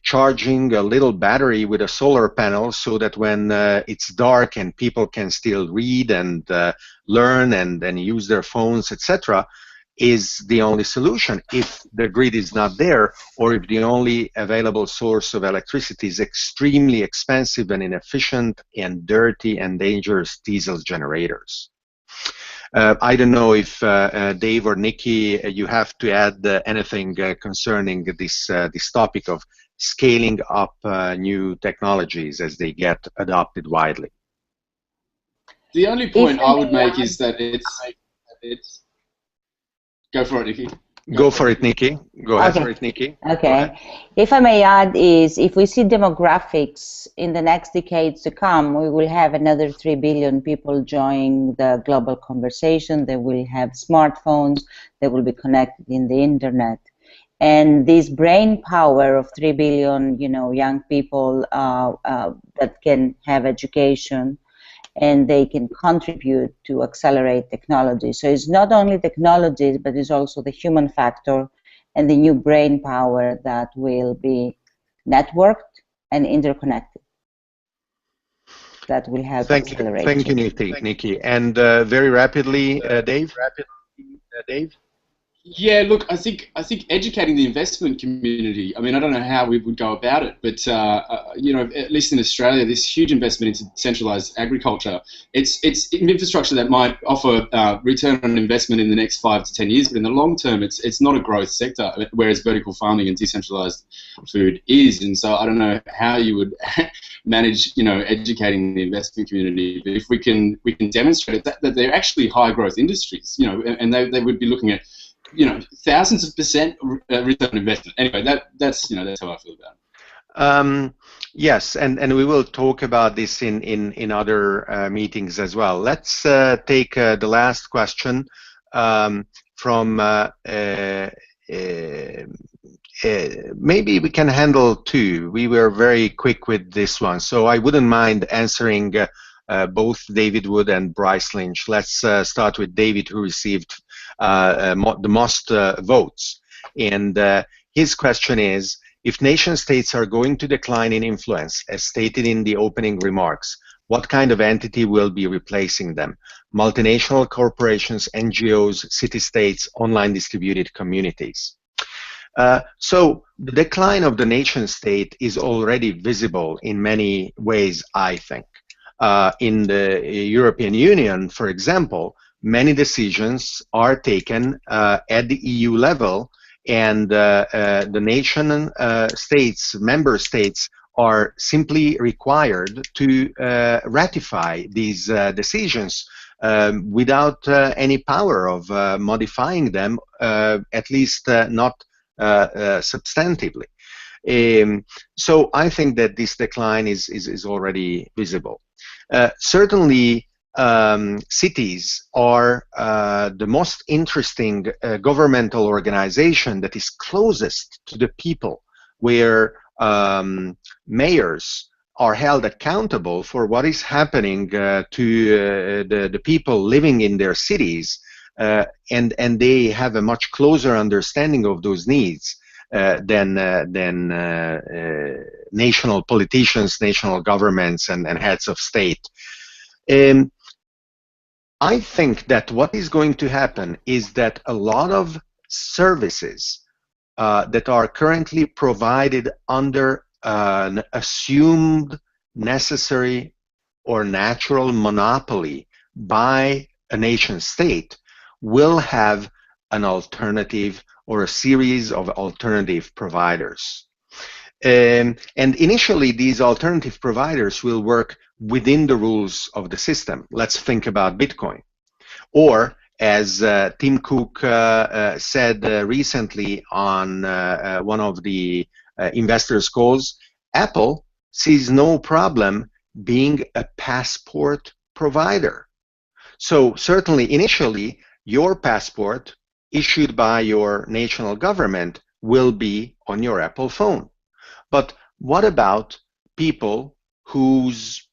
charging a little battery with a solar panel so that when it's dark and people can still read and learn and use their phones, etc., is the only solution if the grid is not there, or if the only available source of electricity is extremely expensive and inefficient and dirty and dangerous diesel generators. I don't know if Dave or Nikki, you have to add anything concerning this topic of scaling up new technologies as they get adopted widely. The only point I would make is that it's go for it, Nikki. Go for it, Nikki. Go ahead Okay. for it, Nikki. Okay. If I may add is, if we see demographics in the next decades to come, we will have another 3 billion people joining the global conversation. They will have smartphones. They will be connected in the internet. And this brain power of 3 billion, young people that can have education and they can contribute to accelerate technology. So it's not only technology, but it's also the human factor and the new brain power that will be networked and interconnected. That will help accelerate. Thank you, Nikki. And very rapidly, Dave. Yeah, look, I think educating the investment community. I mean, I don't know how we would go about it, but you know, at least in Australia, this huge investment into centralized agriculture. It's infrastructure that might offer return on investment in the next 5 to 10 years, but in the long term, it's not a growth sector. Whereas vertical farming and decentralized food is, and so I don't know how you would manage, you know, educating the investment community. But if we can demonstrate that they're actually high growth industries, you know, and they would be looking at, you know, thousands of % return on investment. Anyway, that's how I feel about it. Yes, and we will talk about this in other meetings as well. Let's take the last question from maybe we can handle two. We were very quick with this one, so I wouldn't mind answering both David Wood and Bryce Lynch. Let's start with David, who received the most votes. And his question is, if nation states are going to decline in influence, as stated in the opening remarks, what kind of entity will be replacing them? Multinational corporations, NGOs, city-states, online distributed communities. So the decline of the nation state is already visible in many ways, I think. In the European Union, for example, many decisions are taken at the EU level, and the nation states, member states, are simply required to ratify these decisions without any power of modifying them, at least not substantively. So I think that this decline is already visible. Certainly, cities are the most interesting governmental organization that is closest to the people, where mayors are held accountable for what is happening to the people living in their cities, and they have a much closer understanding of those needs than national politicians, national governments, and heads of state. I think that what is going to happen is that a lot of services that are currently provided under an assumed necessary or natural monopoly by a nation state will have an alternative or a series of alternative providers. And initially, these alternative providers will work within the rules of the system. Let's think about Bitcoin. Or, as Tim Cook said recently on one of the investors' calls, Apple sees no problem being a passport provider. So certainly, initially, your passport issued by your national government will be on your Apple phone. But what about people whose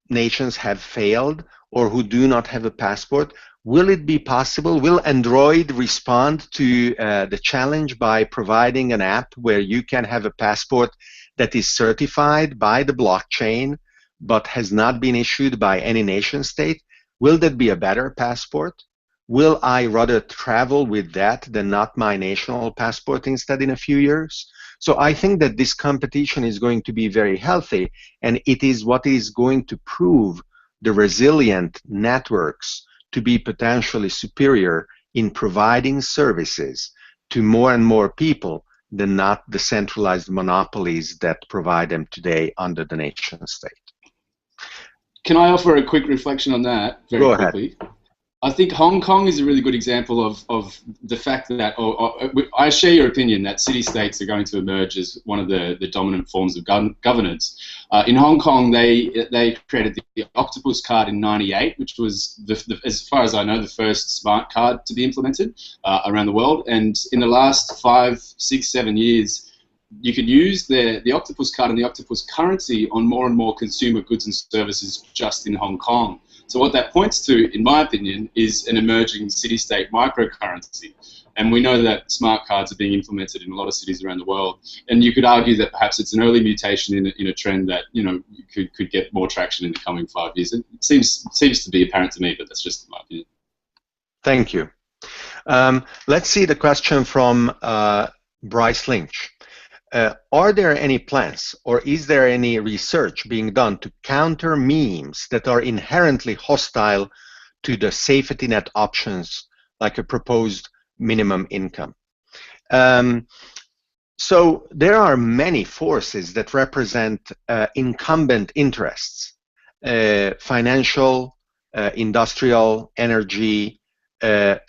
nations have failed or who do not have a passport? Will it be possible? Will Android respond to the challenge by providing an app where you can have a passport that is certified by the blockchain but has not been issued by any nation state? Will that be a better passport? Will I rather travel with that than not my national passport instead in a few years? So I think that this competition is going to be very healthy, and it is what is going to prove the resilient networks to be potentially superior in providing services to more and more people than not the centralized monopolies that provide them today under the nation state. Can I offer a quick reflection on that very quickly? Ahead. I think Hong Kong is a really good example of the fact that, I share your opinion that city-states are going to emerge as one of the dominant forms of governance. In Hong Kong, they created the Octopus card in '98, which was, as far as I know, the first smart card to be implemented around the world. And in the last 5, 6, 7 years, you could use the Octopus card and the Octopus currency on more and more consumer goods and services just in Hong Kong. So what that points to, in my opinion, is an emerging city-state microcurrency. And we know that smart cards are being implemented in a lot of cities around the world. And you could argue that perhaps it's an early mutation in a trend that, you know, could get more traction in the coming 5 years. It seems to be apparent to me, but that's just my opinion. Thank you. Let's see the question from Bryce Lynch. Are there any plans or is there any research being done to counter memes that are inherently hostile to the safety net options like a proposed minimum income? So there are many forces that represent incumbent interests, financial, industrial, energy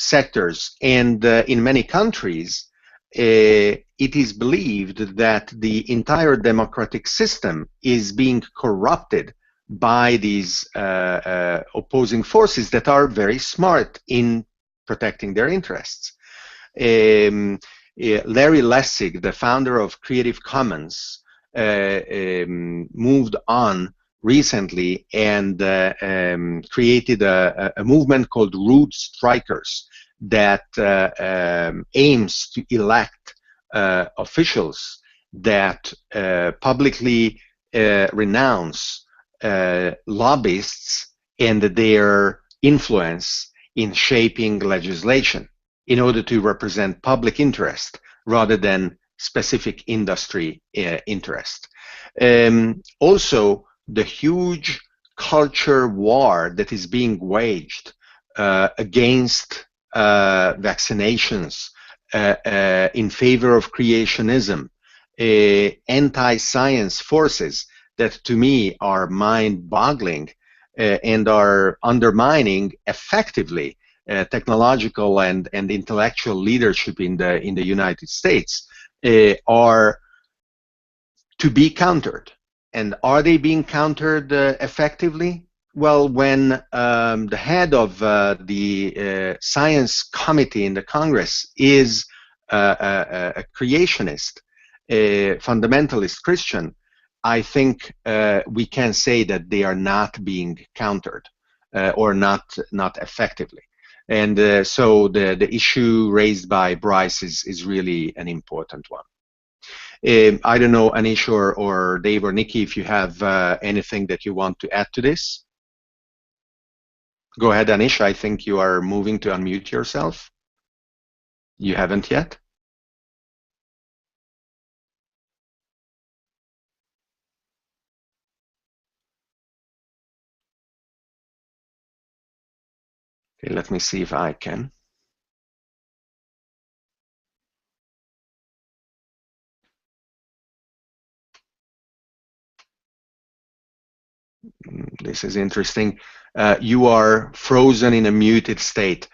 sectors, and in many countries it is believed that the entire democratic system is being corrupted by these opposing forces that are very smart in protecting their interests. Larry Lessig, the founder of Creative Commons, moved on recently and created a movement called Root Strikers that aims to elect officials that publicly renounce lobbyists and their influence in shaping legislation in order to represent public interest rather than specific industry interest. Also, the huge culture war that is being waged against vaccinations, in favor of creationism, anti-science forces that to me are mind-boggling and are undermining effectively technological and intellectual leadership in the United States, are to be countered. And are they being countered effectively? Well, when the head of the science committee in the Congress is a creationist, a fundamentalist Christian, I think we can say that they are not being countered or not effectively. And so the issue raised by Bryce is really an important one. I don't know, Anish or Dave or Nikki, if you have anything that you want to add to this. Go ahead, Anish. I think you are moving to unmute yourself. You haven't yet? Okay, let me see if I can. This is interesting. You are frozen in a muted state.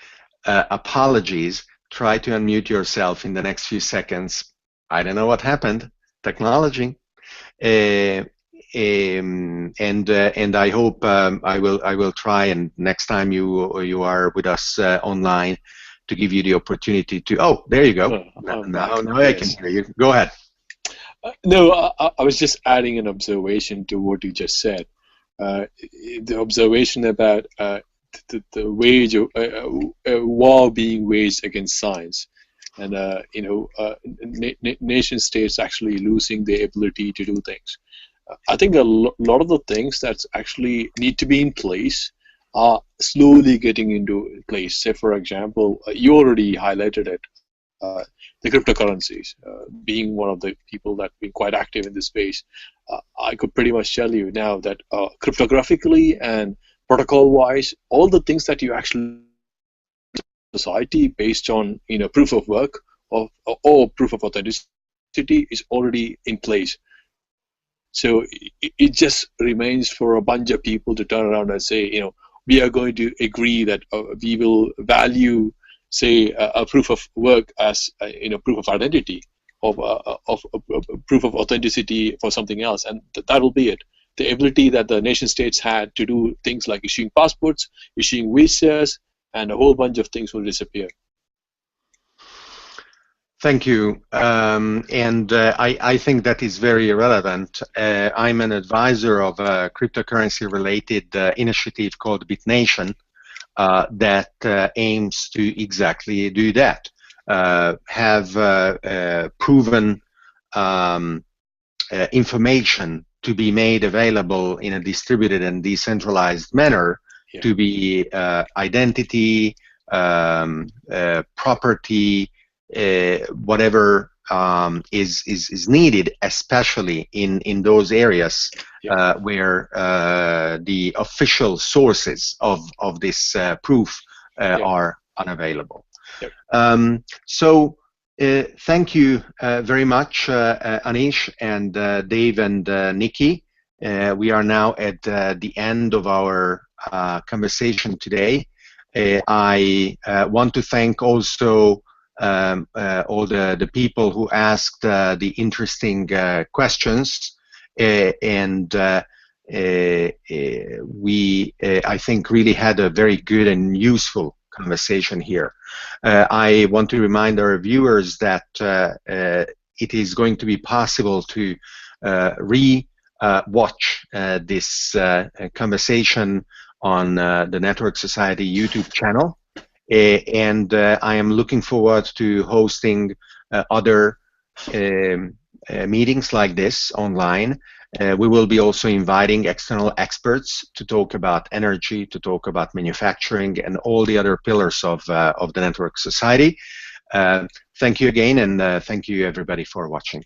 Apologies. Try to unmute yourself in the next few seconds. I don't know what happened. Technology. And I hope I will try, and next time you are with us online, to give you the opportunity to. Oh, there you go. Now I can hear you. Go ahead. No, I was just adding an observation to what you just said. The observation about the wage of war being waged against science, and nation states actually losing their ability to do things. I think a lot of the things that actually need to be in place are slowly getting into place. Say, for example, you already highlighted it. The cryptocurrencies, being one of the people that have been quite active in this space, I could pretty much tell you now that cryptographically and protocol-wise, all the things that you actually society based on proof of work or proof of authenticity is already in place. So it just remains for a bunch of people to turn around and say, we are going to agree that we will value, say, a proof of work as proof of identity, of proof of authenticity for something else, and that will be it. The ability that the nation states had to do things like issuing passports, issuing visas, and a whole bunch of things will disappear. Thank you. I think that is very relevant. I'm an advisor of a cryptocurrency-related initiative called BitNation that aims to exactly do that. Have proven information to be made available in a distributed and decentralized manner, to be identity, property, whatever is needed, especially in those areas where the official sources of this proof are unavailable. So thank you very much, Anish and Dave and Nikki. We are now at the end of our conversation today. I want to thank also all the people who asked the interesting questions, and we, I think, really had a very good and useful conversation here. I want to remind our viewers that it is going to be possible to watch this conversation on the Network Society YouTube channel, and I am looking forward to hosting other meetings like this online. We will be also inviting external experts to talk about energy, to talk about manufacturing, and all the other pillars of the Network Society. Thank you again, and thank you everybody for watching.